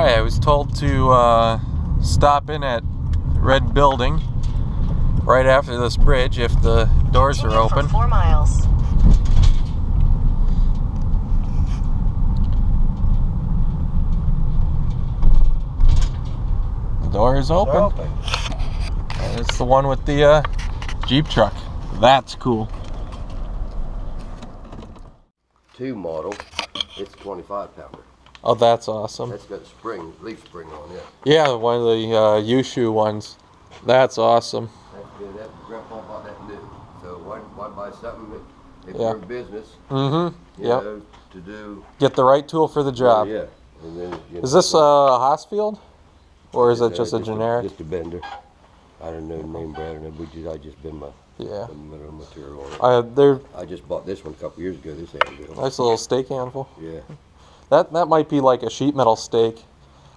Alright, I was told to stop in at Red Building right after this bridge if the doors are open. 4 miles. The door is open. And it's the one with the Jeep truck. That's cool. 2 model. It's 25-pounder. Oh, that's awesome. That's got spring, leaf spring on it. Yeah, one of the U-shoe ones. That's awesome. That's good. That Grandpa bought that new. So why buy something if Yeah. you're in business? Mm-hmm. You Yep. know, to do. Get the right tool for the job. Yeah. And then, Is this a Haasfield? Or is it just a generic? Just a bender. I don't know the name, Brad. I just been my material on it. I just bought this one a couple years ago. This handle. Nice little stake handful. Yeah. That might be like a sheet metal stake.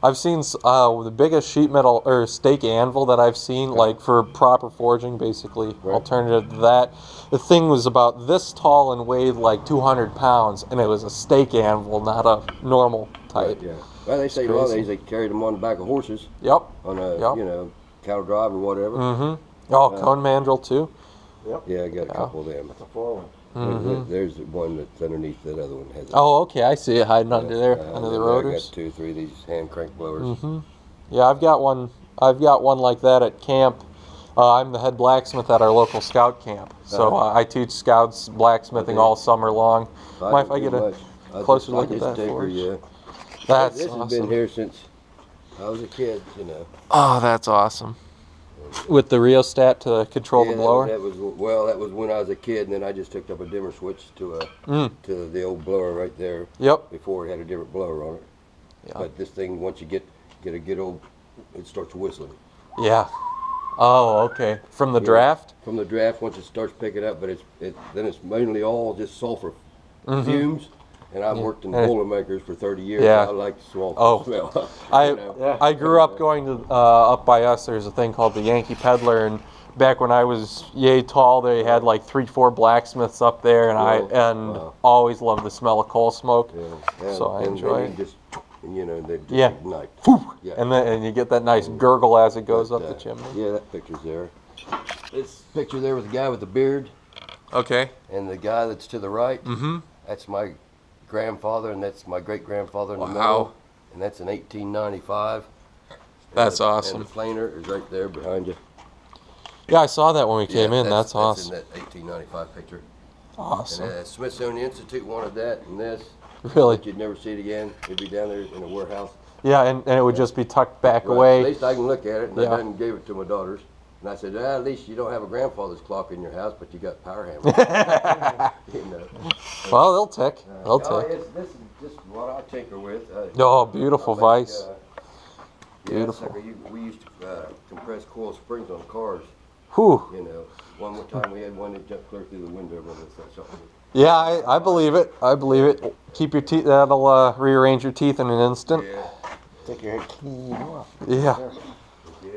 I've seen the biggest sheet metal or stake anvil that I've seen, like for proper forging, basically. Right. Alternative to that, the thing was about this tall and weighed like 200 pounds, and it was a stake anvil, not a normal type. Right, yeah. Well, they say nowadays they carried them on the back of horses. Yep. On a cattle drive or whatever. Mm-hmm. Oh, cone mandrel too. Yep. Yeah, I got a couple of them. That's a 4-1. Mm-hmm. There's one that's underneath that other one. Oh, okay, I see it hiding under there, under the rotors. I got 2 or 3 of these hand crank blowers. Mm-hmm. Yeah, I've got one like that at camp. I'm the head blacksmith at our local scout camp, so I teach scouts blacksmithing all summer long. Mind if I get a closer look at that for you? Yeah. That's this awesome. Has been here since I was a kid, you know. Oh, that's awesome. With the rheostat to control the blower? That was when I was a kid, and then I just hooked up a dimmer switch to the old blower right there. Yep. Before it had a different blower on it. Yeah. But this thing, once you get a good old, it starts whistling. Yeah. Oh, okay. From the draft? From the draft, once it starts picking up, but then it's mainly all just sulfur fumes. And I've worked in Boilermakers for 30 years. Yeah. So I like the smell. I grew up going to up by us. There's a thing called the Yankee Peddler, and back when I was yay tall, they had like 3-4 blacksmiths up there, and I always loved the smell of coal smoke. Yeah. So I enjoy it. They just ignite. Yeah. And you get that nice gurgle as it goes up the chimney. Yeah, that picture's there. This picture there with the guy with the beard. Okay. And the guy that's to the right. Mm-hmm. That's my grandfather, and that's my great-grandfather in the middle, and that's in 1895. That's awesome. And the planer is right there behind you. Yeah, I saw that when we came in. That's awesome. That's in that 1895 picture. Awesome. And Smithsonian Institute wanted that and this. Really? But you'd never see it again. It'd be down there in a warehouse. Yeah, and it would just be tucked back away. At least I can look at it, and I done gave it to my daughters. And I said, at least you don't have a grandfather's clock in your house, but you got power hammers. You know. Well, they'll tick. They'll tick. This is just what I tinker with. Beautiful vise. Beautiful. We used to compress coil springs on cars. Whew. You know, one more time we had one that jumped clear through the window with us. Something. Yeah, I believe it. I believe it. Keep your teeth. That'll rearrange your teeth in an instant. Yeah. Take your head clean off. Yeah. Yeah,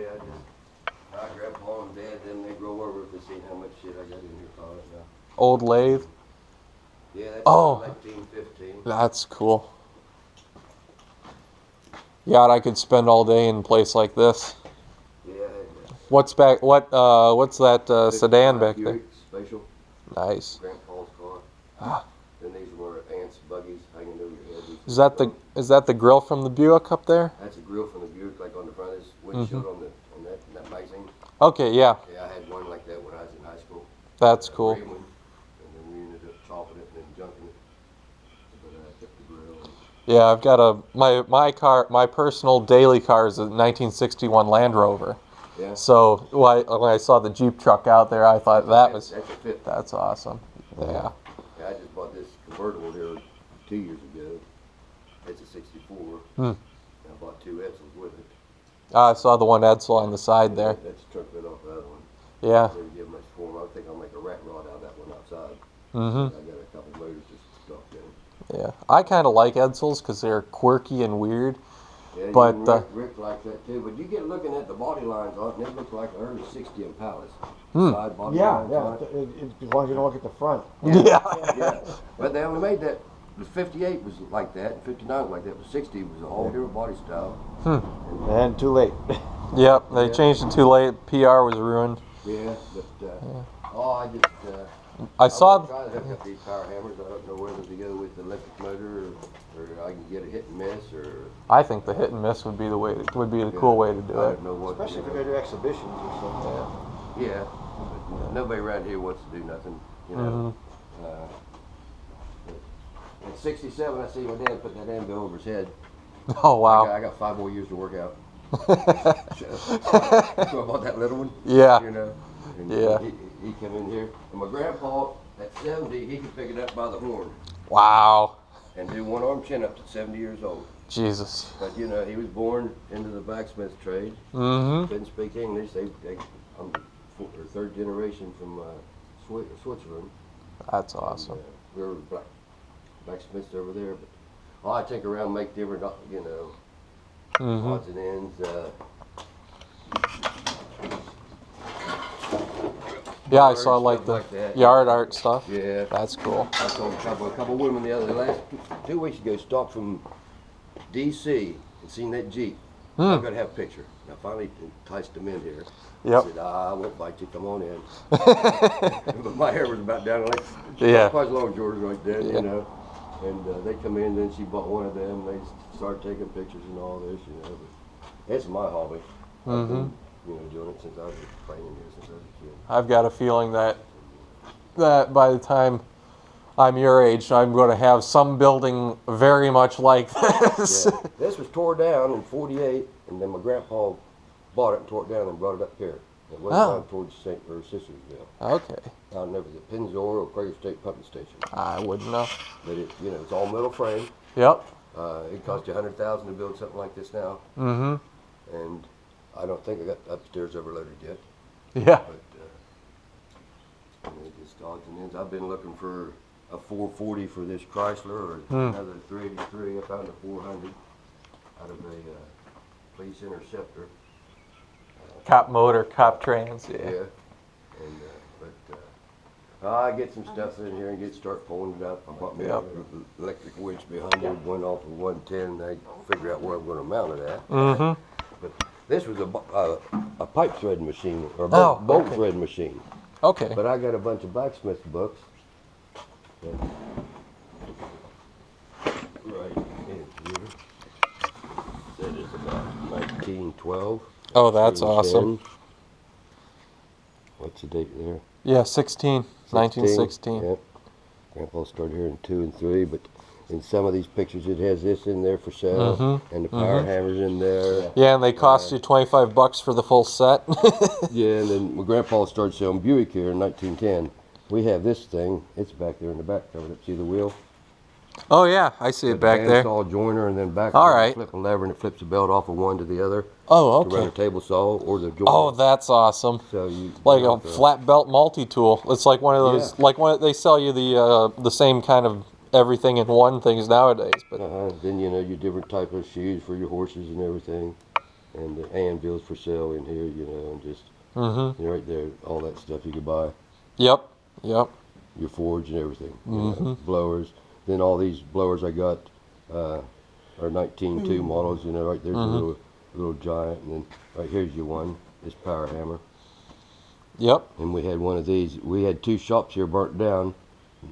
I grandpa and dad, then they grow over to see how much shit I got in here for it now. Old lathe. Yeah, that's 1915. That's cool. God, I could spend all day in a place like this. Yeah. What's back? What's that sedan back there? Spatial. Nice. Grandpa's car. Then these were ants, buggies hanging over your head. Is that the grill from the Buick up there? That's a grill from the Buick, like on the front of this windshield on that magazine. Okay, yeah. Yeah, I had one like that when I was in high school. That's cool. And then we ended up chopping it and then junking it. But I kept the grill. Yeah, I've got my personal daily car is a 1961 Land Rover. Yeah. So when I saw the Jeep truck out there, I thought that's awesome. Yeah. Yeah, I just bought this convertible here 2 years ago. It's a 64. And I bought 2 Edsels with it. I saw the one Edsel on the side there. That's a truck bit off the other one. Yeah. Didn't give much for them. I think I'll make a rat rod out of that one outside. Mm-hmm. I got a couple motors just stuck in. Yeah. I kind of like Edsels because they're quirky and weird. Yeah, but Rick likes that too. But you get looking at the body lines on it, and it looks like early 60 Impalas. Side body lines on it. As long as you don't look at the front. Yeah. Yeah. But they only made that the 58 was like that, and 59 was like that, but 60 was a whole different body style. And too late. Yep, they changed it too late. PR was ruined. Yeah, but I saw. I'm trying to hook up these power hammers. I don't know whether to go with the electric motor or I can get a hit and miss or. I think the hit and miss would be the way. Would be the cool way to do I it. don't know what. Especially if you're going to do exhibitions or something. Yeah, but nobody around here wants to do nothing, you know. At 67, I see my dad put that anvil over his head. Oh wow! I got 5 more years to work out. So I bought that little one. Yeah. You know. And Yeah. He came in here, and my grandpa at 70, he could pick it up by the horn Wow. and do one arm chin ups at 70 years old. Jesus. But you know, he was born into the blacksmith trade. Mm-hmm. Didn't speak English. I'm the third generation from Switzerland. That's awesome. And, we were blacksmiths over there. But I take around, make different, you know, odds and ends. Yeah, I saw like the yard art stuff. Yeah. That's cool. I saw a couple of women the last 2 weeks ago stopped from D.C. and seen that Jeep. I've got to have a picture. And I finally enticed them in here. Yep. I said, I won't bite you, come on in. But my hair was about down like, quite as long as yours right then, you know. And they come in, then she bought one of them. They started taking pictures and all this, you know. But it's my hobby. I've been, you know, doing it since I was playing here, since I was a kid. I've got a feeling that by the time I'm your age, I'm going to have some building very much like this. Yeah. This was tore down in '48, and then my grandpa bought it and tore it down and brought it up here. It went down towards Sistersville. Okay. I don't know if it's Pennzoil or Crater State Pumping Station. I wouldn't know. But it, you know, it's all metal frame. Yep. It cost you $100,000 to build something like this now. Mm-hmm. And I don't think I got upstairs overloaded yet. Yeah. But you know, just odds and ends. I've been looking for a 440 for this Chrysler or another 383 up out of the 400 out of a police interceptor. Cop motor, cop trans. Yeah. Yeah. And I get some stuff in here and start pulling it up. I bought me an electric winch behind it, went off of 110. I figure out where I'm going to mount it at. Mm-hmm. But this was a pipe thread machine or bolt thread machine. Okay. But I got a bunch of blacksmith books. Right in here. That is about 1912. Oh, that's awesome. What's the date there? Yeah, 1916. Yep. Grandpa started here in 2 and 3, but in some of these pictures it has this in there for sale, and the power hammers in there. Yeah, and they cost you $25 for the full set. Yeah, and then my grandpa started selling Buick here in 1910. We have this thing. It's back there in the back covered up. See the wheel? Oh yeah, I see it back there. Bandsaw joiner, and then back. All right. Flip a lever and it flips the belt off of one to the other. Oh, To run a okay. table saw or the joiner. Oh, that's awesome. So you Like a flat belt multi-tool. It's like one of those, like when they sell you the same kind of everything in one things nowadays. But Then you know your different type of shoes for your horses and everything, and the anvils for sale in here. You know, and just you know, right there, all that stuff you could buy. Yep. Yep. Your forge and everything. You know, blowers. Then all these blowers I got are 19.2 models. You know, right there's a little giant, and then right here's your one. This power hammer. Yep. And we had one of these. We had 2 shops here burnt down.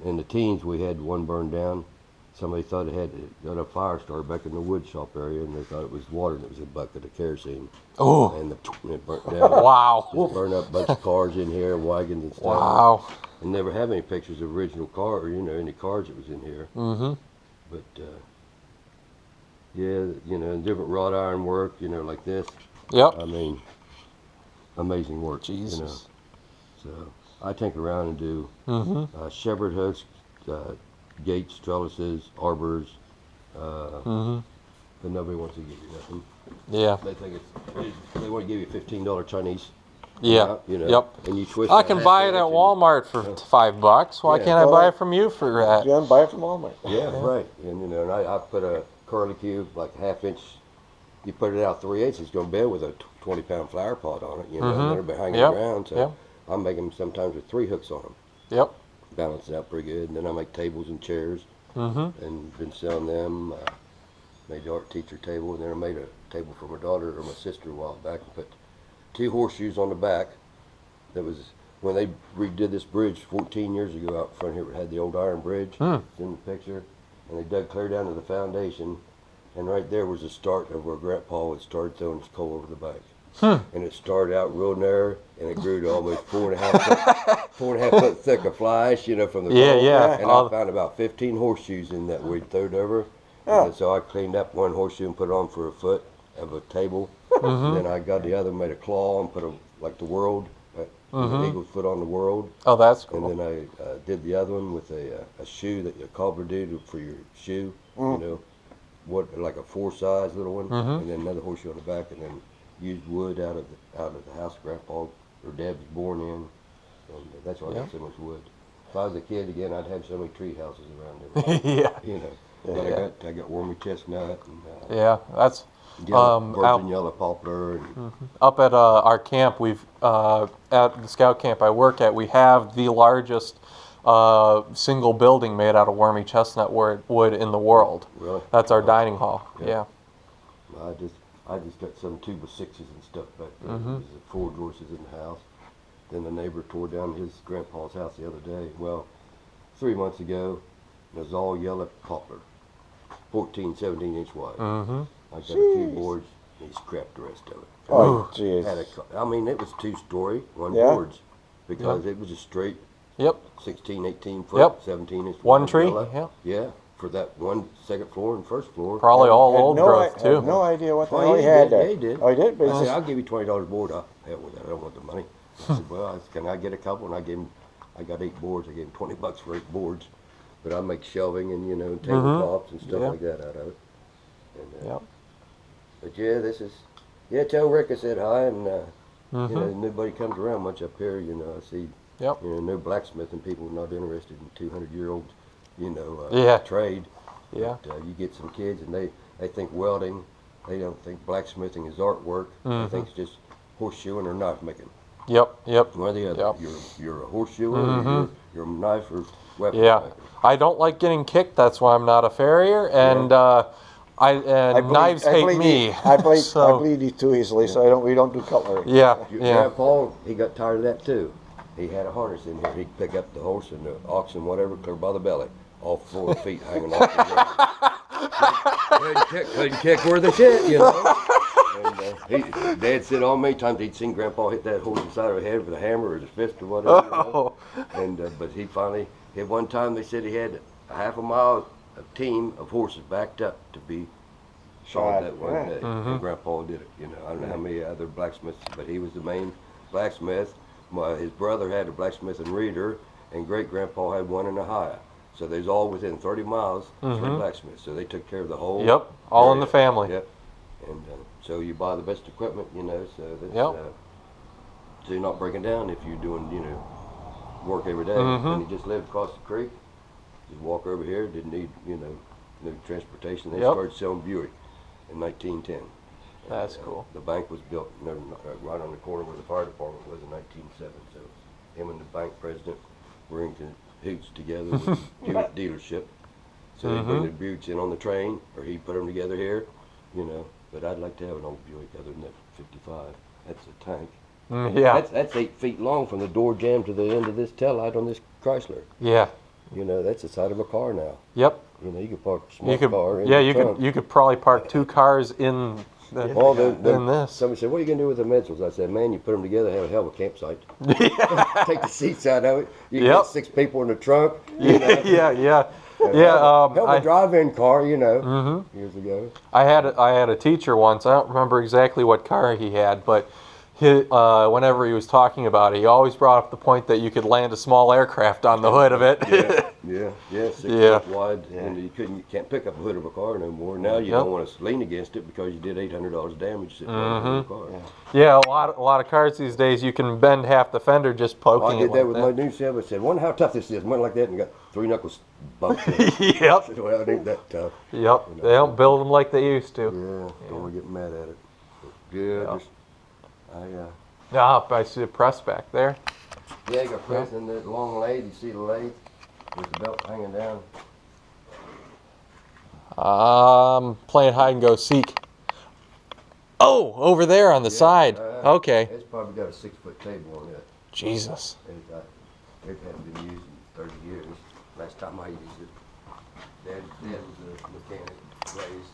In the teens, we had one burned down. Somebody thought it got a fire started back in the wood shop area, and they thought it was water, and it was a bucket of kerosene. Oh. And it burnt down. Wow. Just burned up a bunch of cars in here, wagons and stuff. Wow. And never have any pictures of original car, or, you know, any cars that was in here. But yeah, you know, different wrought iron work, you know, like this. Yep. I mean, amazing work. Jesus. You know. So I take around and do shepherd hooks, gates, trellises, arbors. But nobody wants to give you nothing. Yeah. They think they want to give you $15 Chinese. Yeah. You know, Yep. And you twist. I can buy it at Walmart for $5. Why can't I buy it from you for that? You can buy it from Walmart. Yeah, right. And you know, and I put a curly cube, like ½ inch. You put it out 3/8, it's going to bend with a 20-pound flower pot on it. You know, and they're hanging around. So I make them sometimes with 3 hooks on them. Yep. Balance it out pretty good. And then I make tables and chairs. and been selling them. Made the art teacher table, and then I made a table for my daughter or my sister a while back and put 2 horseshoes on the back. That was when they redid this bridge 14 years ago out front here. It had the old iron bridge. It's in the picture, and they dug clear down to the foundation, and right there was the start of where Grandpa had started throwing his coal over the bank. And it started out real narrow, and it grew to almost 4.5 foot thick of fly ash, you know, from the coal. And I found about 15 horseshoes in that we'd thrown over. And so I cleaned up one horseshoe and put it on for a foot of a table. And then I got the other, made a claw and put a, like the world, the eagle's foot on the world. Oh, that's cool. And then I did the other one with a shoe that a cobbler did for your shoe, you know, like a 4-size little one, and then another horseshoe on the back, and then used wood out of the house Grandpa or Dad was born in, and that's why I got so much wood. If I was a kid again, I'd have so many tree houses around everywhere. You know, but I got wormy chestnut and that's virgin yellow poplar. And, up at our camp. We've at the scout camp I work at. We have the largest single building made out of wormy chestnut wood in the world. Really? That's our dining hall. Yeah. I just got some 2x6s and stuff back there. There's 4 horses in the house. Then the neighbor tore down his grandpa's house the other day. Well, 3 months ago, it was all yellow poplar, 14, 17-inch wide. I got a few boards, and he scrapped the rest of it. Oh, jeez. I mean, it was 2-story, 1 boards, because it was a straight 16, 18 foot, 17-inch. One tree? Yellow. Yeah. For that one second floor and first floor. Probably all old growth, too. I had no idea what the hell Well, he had there. Yeah, he did. Oh, he did? I said, I'll give you $20 board. Hell with that. I don't want the money. I said, well, can I get a couple? And I got 8 boards. I gave him $20 for 8 boards. But I make shelving and, you know, tabletops and stuff like that out of it. And, but yeah, tell Rick I said hi, and, you know, nobody comes around much up here, you know. I see, you know, no blacksmithing people not interested in 200-year-old, you know, trade. But, you get some kids and they think welding, they don't think blacksmithing is artwork. They think it's just horseshoeing or knife making. One or the other. You're a horseshoer, you're a knife or weapon maker. I don't like getting kicked. That's why I'm not a farrier, and knives hate me. I bleed too easily, so we don't do cutlery. Grandpa, he got tired of that too. He had a harness in here. He'd pick up the horse and the ox and whatever, clear by the belly, all 4 feet hanging off the ground. Couldn't kick worth a shit, you know. And Dad said all many times he'd seen Grandpa hit that horse inside of the head with a hammer or his fist or whatever. You know? And but he finally, at one time they said he had a half a mile of team of horses backed up to be shot that one day. And Grandpa did it. You know, I don't know how many other blacksmiths, but he was the main blacksmith. His brother had a blacksmith in Reeder, and great grandpa had one in Ohio. So there's all within 30 miles of the blacksmith. So they took care of the whole. All area. in the family. And so you buy the best equipment, you know, so that's, so you're not breaking down if you're doing, you know, work every day. And he just lived across the creek. Just walk over here, didn't need, you know, no transportation. They started selling Buick in 1910. That's cool. The bank was built right on the corner where the fire department was in 1907. So him and the bank president were in cahoots together with Buick dealership. So they bring the Buicks in on the train, or he put them together here, you know. But I'd like to have an old Buick other than that 55. That's a tank. That's 8 feet long from the door jamb to the end of this taillight on this Chrysler. You know, that's the side of a car now. You know, you could park a small car in the trunk. You could probably park 2 cars in this. Somebody said, what are you going to do with the Metzels? I said, man, you put them together, have a hell of a campsite. Take the seats out of it. You can get 6 people in the trunk. You know. Hell, a drive-in car, you know, years ago. I had a teacher once. I don't remember exactly what car he had, but whenever he was talking about it, he always brought up the point that you could land a small aircraft on the hood of it. 6 feet wide, and you can't pick up the hood of a car no more. Now you don't want to lean against it because you did $800 damage sitting on the car. A lot of cars these days you can bend half the fender just poking it. I did that with my new Chevy. I said, wonder how tough this is. Went like that and got 3 knuckles bumped. I said, well, it ain't that tough. They don't build them like they used to. Don't want to get mad at it. Good. I see the press back there. You got pressing that long lathe. You see the lathe with the belt hanging down. Playing hide and go seek. Oh, over there on the side. Okay. It's probably got a 6-foot table on it. Jesus. And it hasn't been used in 30 years. Last time I used it, Dad was a mechanic, raised.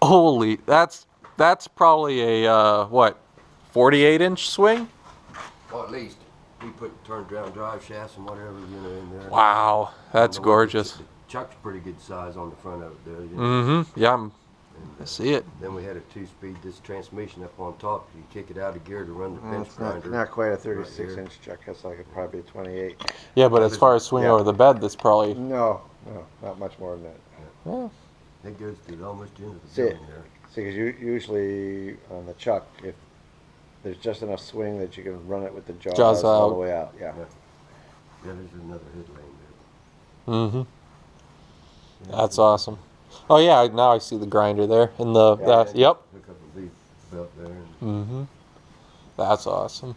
Holy, that's probably a what, 48-inch swing? Well, at least we turned around drive shafts and whatever, in there. Wow, that's gorgeous. The chuck's pretty good size on the front of it there. Mm-hmm. Yeah, I see it. Then we had a 2-speed, this transmission up on top. You kick it out of gear to run the bench grinder. Not quite a 36-inch chuck. That's like probably a 28. Yeah, but as far as swing over the bed, that's probably... No, not much more than that. Yeah. It goes through almost the end of the building there. See, because usually on the chuck, if there's just enough swing that you can run it with the jaws all out. the way out. Yeah. Yeah, there's another hood lane there. Mm-hmm. That's awesome. Oh yeah, now I see the grinder there in the yep. Hook up a leaf belt there. Mm-hmm. That's awesome.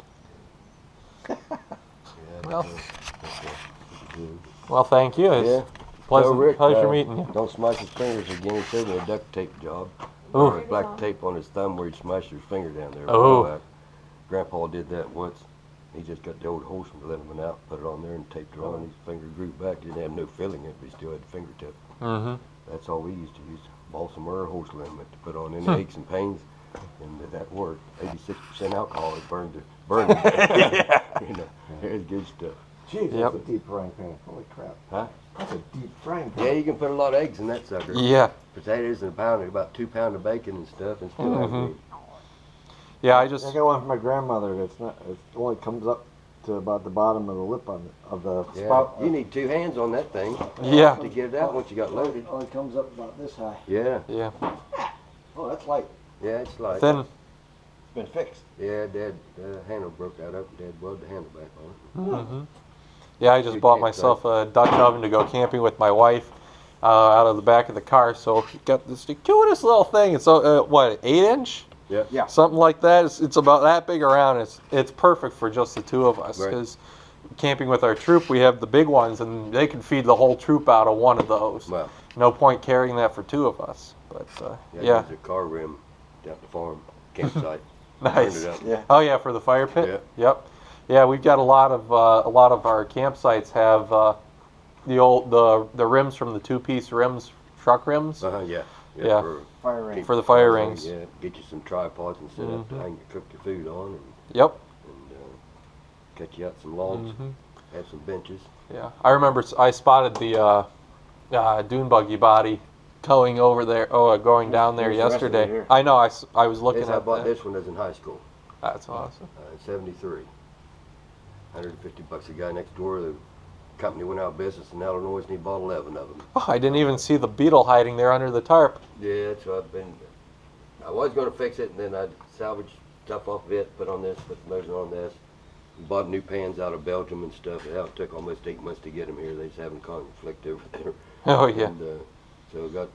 Yeah, Well. that's good. Well, thank you. It's pleasure meeting you. Don't smash his fingers again. He showed me a duct tape job. Ooh. Black tape on his thumb where he smashed his finger down there. Oh. Grandpa did that once. He just got the old horse and let him out, put it on there and taped it on. His finger grew back. He didn't have no filling in it, but he still had the fingertip. Mm-hmm. That's all we used to use. Balsam or horse liniment to put on any aches and pains. And that worked. 86% alcohol. It burned it. Yeah. You know, it was good stuff. Jeez, Yep. that's a deep frying pan. Holy crap. Huh? That's a deep frying pan. Yeah, you can put a lot of eggs in that sucker. Yeah. Potatoes and a pound, about 2 pounds of bacon and stuff, and still have meat. Yeah, I I just got one from my grandmother. It only comes up to about the bottom of the lip of the Yeah, spout. you need 2 hands on that thing yeah. to get it out once you got loaded. Only comes up about this high. Yeah, Yeah. Oh, that's light. yeah, it's like Then It's been fixed. yeah, Dad, handle broke out up. Dad welded the handle back on it. mm-hmm. Yeah, I just bought myself a Dutch oven to go camping with my wife out of the back of the car. So got this cutest little thing. It's what, 8-inch? Yeah, Yeah. Something like that. It's about that big around. It's perfect for just the two of us Right. because camping with our troop, we have the big ones, and they can feed the whole troop out of one of those. Well, No point carrying that for 2 of us. But yeah. There's a car rim down at the farm campsite. Nice. Burned it up. Yeah. Oh yeah, for the fire pit. Yep. Yeah, we've got a lot of our campsites have the rims from the 2-piece rims, truck rims. Yeah. Yeah. For Fire ring. For the fire rings. Yeah, get you some tripods and set up to hang your cook your food on, Yep. and cut you out some logs, have some benches. Yeah, I remember I spotted the dune buggy body going over there. Oh, going down there There's the rest of it yesterday. here. I know. I was looking I at bought that. this one as in high school. That's awesome. In '73. $150 a guy next door. The company went out of business in Illinois, and he bought 11 of them. Oh, I didn't even see the beetle hiding there under the tarp. Yeah, so I was going to fix it, and then I'd salvage stuff off of it, put on this, put the motor on this. Bought new pans out of Belgium and stuff. It took almost 8 months to get them here. They just having conflict over there. Oh yeah. And, so got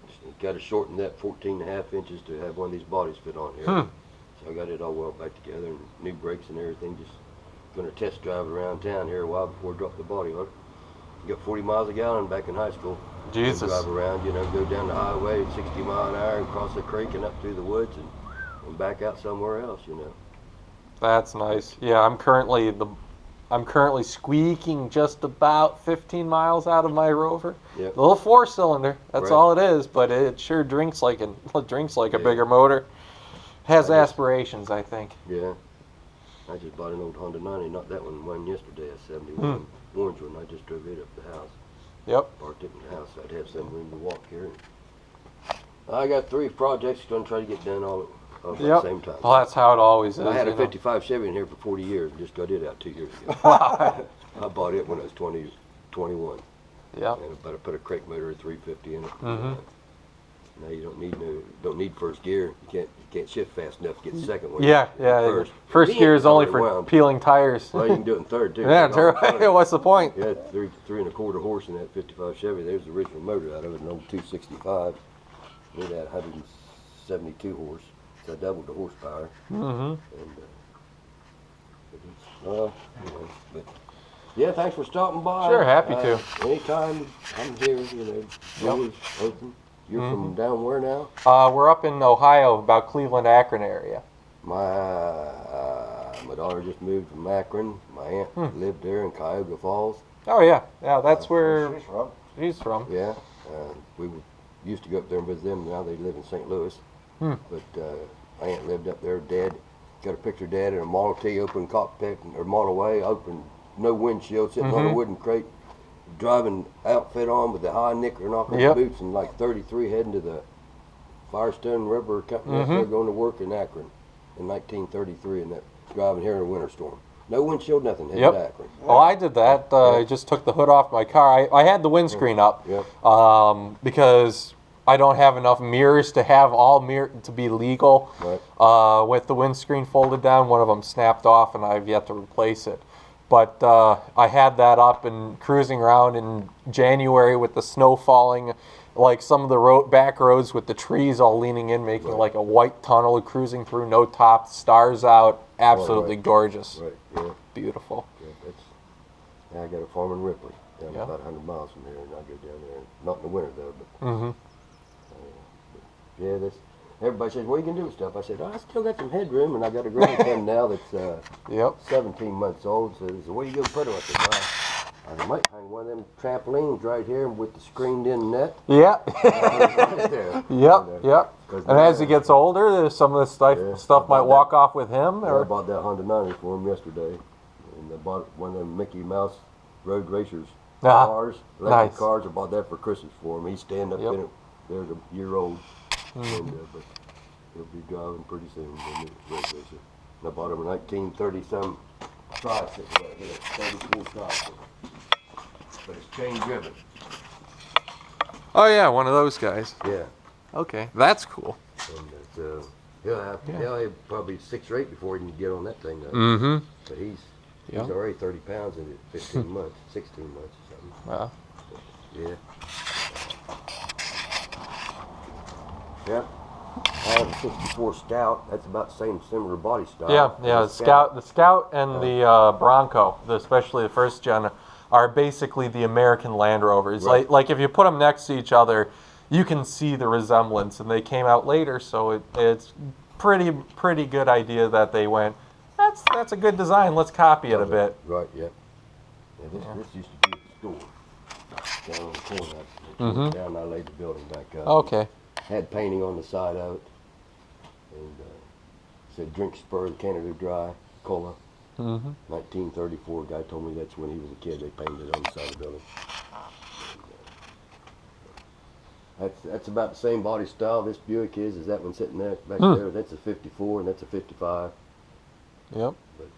to shorten that 14.5 inches to have one of these bodies fit on here. So I got it all welded back together and new brakes and everything. Just going to test drive it around town here a while before I drop the body on it. Got 40 miles a gallon back in high school. Jesus. Drive around, go down the highway at 60 miles an hour and cross the creek and up through the woods and back out somewhere else, That's nice. Yeah, I'm currently squeaking just about 15 miles out of my Rover. Yep. The little 4-cylinder. That's Right. all it is, but it sure drinks like a bigger motor. Has aspirations, I think. Yeah. I just bought an old Honda 90, not that one yesterday, a 71 orange one. I just drove it up the house. Yep. Parked it in the house. I'd have some room to walk here. I got 3 projects going to try to get done all at the same time. Well, that's how it always is. I had a you know. 55 Chevy in here for 40 years and just got it out 2 years ago. Wow. I bought it when I was 21. Yep. But I put a crate motor at 350 in it. Mhm. Now you don't need first gear. You can't shift fast enough to get the second one. Yeah. First gear is only for wound. peeling tires. Well, you can do it in third too. Yeah, what's the point? Yeah, 3.25 horse in that 55 Chevy. There's the original motor out of it, an old 265. It had 172 horse, so I doubled the horsepower. Mm-hmm. And but yeah, thanks for stopping by. Sure, happy to. Anytime I'm here, doors open. You're from down where now? We're up in Ohio, about Cleveland, Akron area. My daughter just moved from Akron. My aunt lived there in Cuyahoga Falls. Oh yeah, that's where She's from. she's from. Yeah, we used to go up there and visit them. Now they live in St. Louis. But my aunt lived up there. Dad got a picture of Dad in a Model T, open cockpit or Model A, open, no windshield, sitting on a wooden crate, driving outfit on with the high knicker-knocker boots and like 33 heading to the Firestone River Company up there going to work in Akron in 1933 and that driving here in a winter storm. No windshield, nothing, headed to Akron. Well, I did that. I just took the hood off my car. I had the windscreen up because I don't have enough mirrors to have all to be legal. Right. With the windscreen folded down, one of them snapped off and I've yet to replace it. But I had that up and cruising around in January with the snow falling, like some of the back roads with the trees all leaning in, making like a white tunnel cruising through, no top, stars out, absolutely gorgeous. Right, yeah. Beautiful. Yeah, I got a farm in Ripley, down about 100 miles from here, and I go down there, not in the winter though, but yeah, everybody says, what are you going to do with stuff? I said, I still got some headroom, and I got a grandson now that's 17 months old. So he said, what are you going to put on? I might hang one of them trampolines right here with the screened-in net. Yeah. Right there. Yep. And as he gets older, some of the stuff might walk off with him. I bought that Honda 90 for him yesterday, and I bought one of them Mickey Mouse road racers cars, electric cars. I bought that for Christmas for him. He's standing up in it. There's a year old. And, but he'll be driving pretty soon. And I bought him a 1930-some tricycle right here, 34 tricycle. But it's chain driven. Oh yeah, one of those guys. Yeah. Okay, that's cool. And he'll have probably 6 or 8 before he can get on that thing. But he's already 30 pounds in 15 months, 16 months or something. Wow. Yeah. Yeah, I have a '64 Scout. That's about the same similar body style. Yeah. The Scout and the Bronco, especially the first gen, are basically the American Land Rovers. Right. Like if you put them next to each other, you can see the resemblance. And they came out later, so it's pretty good idea that they went. That's a good design. Let's copy it a bit. Right. Yeah. This used to be at the store down on the corner. Down, I laid the building back up. Okay. Had painting on the side of it, and said drink Spur Canada Dry Cola. 1934. Guy told me that's when he was a kid. They painted it on the side of the building. That's about the same body style this Buick is that one sitting there back there. That's a 54 and that's a 55. Yep. But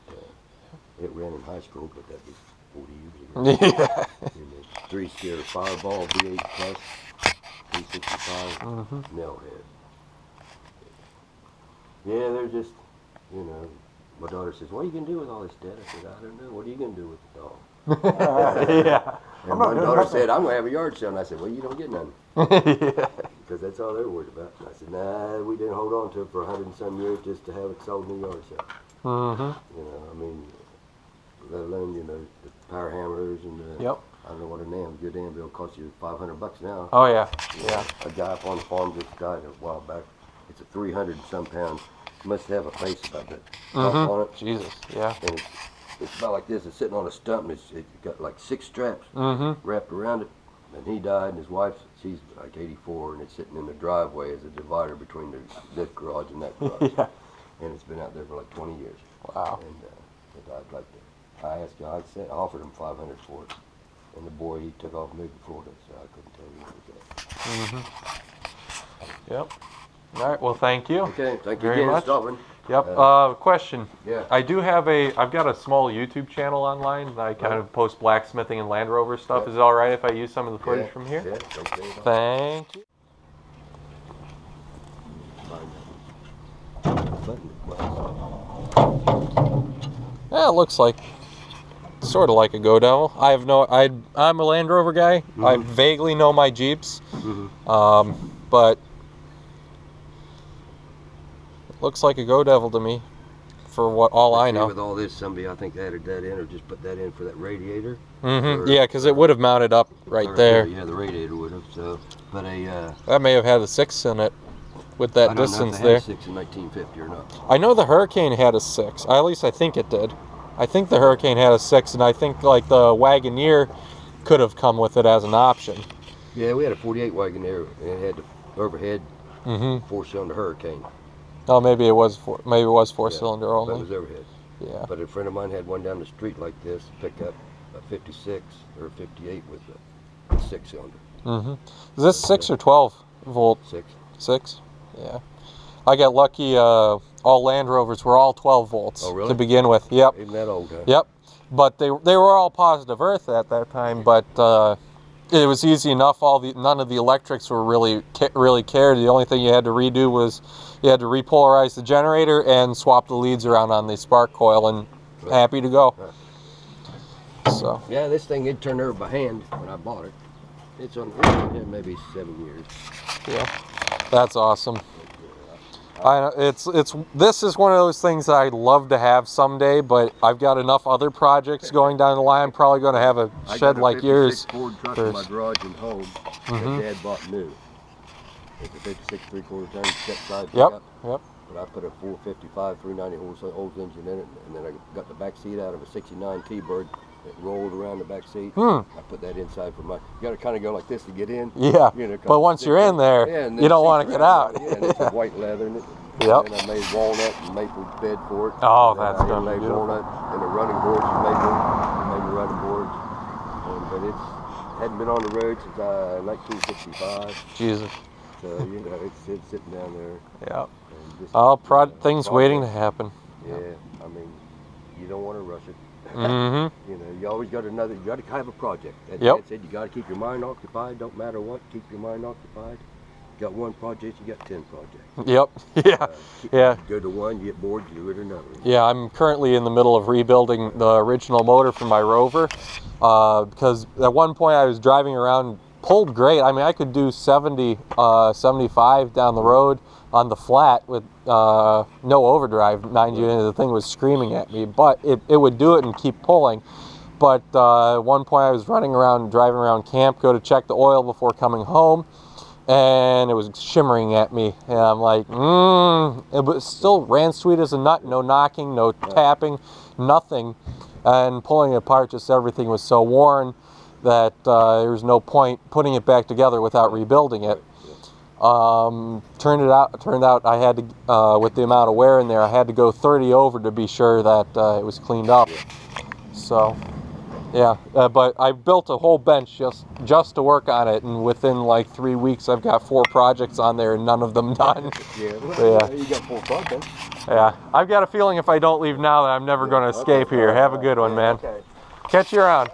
it ran in high school, but that was 40 years ago. Yeah. And the 3-seer Fireball V8 Plus. 365 nail head. Yeah, they're just, my daughter says, what are you going to do with all this, Dad? I said, I don't know. What are you going to do with the dog? Yeah. And my daughter said, I'm going to have a yard sale. And I said, well, you don't get none. Because that's all they're worried about. And I said, nah, we didn't hold on to it for 100 and some years just to have it sold in the yard sale. I mean, let alone, the power hammers and the... I don't know what a good anvil costs you $500 now. Oh yeah. A guy up on the farm just died a while back. It's a 300 and some pounds. Must have a face about that on it. Jesus, yeah. And it's about like this. It's sitting on a stump. And it's got like 6 straps wrapped around it. And he died, and his wife, she's like 84, and it's sitting in the driveway as a divider between this garage and that garage. And it's been out there for like 20 years. Wow. And I'd like to. I offered him $500 for it. And the boy, he took off and moved to Florida, so I couldn't tell you what it was. Yep. All right. Well, thank you. Okay. Thank you very again, much. Stockman. Yep. Question. Yeah. I've got a small YouTube channel online. I kind of post blacksmithing and Land Rover stuff. Is it all right if I use some of the footage from here? Yeah. Okay. Thank you. Yeah, it looks like sort of like a Go Devil. I'm a Land Rover guy. I vaguely know my Jeeps, but it looks like a Go Devil to me. for what all I know. With all this, somebody I think added that in or just put that in for that radiator. Yeah, because it would have mounted up right there. Yeah, the radiator would have. So, but that may have had a 6 in it with that distance there. I don't know if it had a 6 in 1950 or not. I know the Hurricane had a 6. At least I think it did. I think the Hurricane had a 6, and I think like the Wagoneer could have come with it as an option. Yeah, we had a 48 Wagoneer, and it had the overhead 4-cylinder Hurricane. Oh, maybe it was 4-cylinder only. That was overhead. Yeah. But a friend of mine had one down the street like this, pick up a 56 or a 58 with a 6-cylinder. Is this 6 or 12 volt? 6. 6? Yeah. I got lucky. All Land Rovers were all 12 volts to begin with. Yep. Even that old, huh? Yep. But they were all positive earth at that time. But it was easy enough. None of the electrics were really cared. The only thing you had to redo was you had to repolarize the generator and swap the leads around on the spark coil, and happy to go. So. Yeah, this thing it turned over by hand when I bought it. It's on maybe 7 years. Yeah, that's awesome. This is one of those things that I'd love to have someday, but I've got enough other projects going down the line. I'm probably going to have a shed like yours. I got a 56 Ford truck in my garage and home that Dad bought new. It's a 56 3/4 ton step side pickup. Yep. But I put a 455 390 horse engine in it, and then I got the back seat out of a 69 T-Bird. It rolled around the back seat. I put that inside for my. You got to kind of go like this to get in. Yeah. But once you're in there, you don't want to get out. Yeah, and it's white leather in it. Yep. And I made walnut and maple bed for it. Oh, that's gonna be made beautiful. walnut and the running boards and maple. Made the running boards. But it hadn't been on the road since 1965. Jesus. So it's sitting down there. Yeah. Things waiting to happen. Yeah. I mean, you don't want to rush it. Mm-hmm. You know, you always got another. You got to have a project. That's it. You got to keep your mind occupied. Don't matter what. Keep your mind occupied. You got one project. You got 10 projects. Yep. Yeah. Go to one. You get bored. You do it another. Yeah. I'm currently in the middle of rebuilding the original motor for my Rover because at one point I was driving around, pulled great. I mean, I could do 70, 75 down the road on the flat with no overdrive. Mind you, the thing was screaming at me, but it would do it and keep pulling. But at one point I was driving around camp, go to check the oil before coming home, and it was shimmering at me. And I'm like, it still ran sweet as a nut, no knocking, no tapping, nothing. And pulling it apart, just everything was so worn that there was no point putting it back together without rebuilding it. Turned out I had to, with the amount of wear in there, I had to go 30 over to be sure that it was cleaned up. So, yeah, but I built a whole bench just to work on it, and within like 3 weeks I've got 4 projects on there and none of them done. Yeah, you got 4 projects. Yeah, I've got a feeling if I don't leave now that I'm never going to escape here. Have a good one, man. Okay. Catch you around.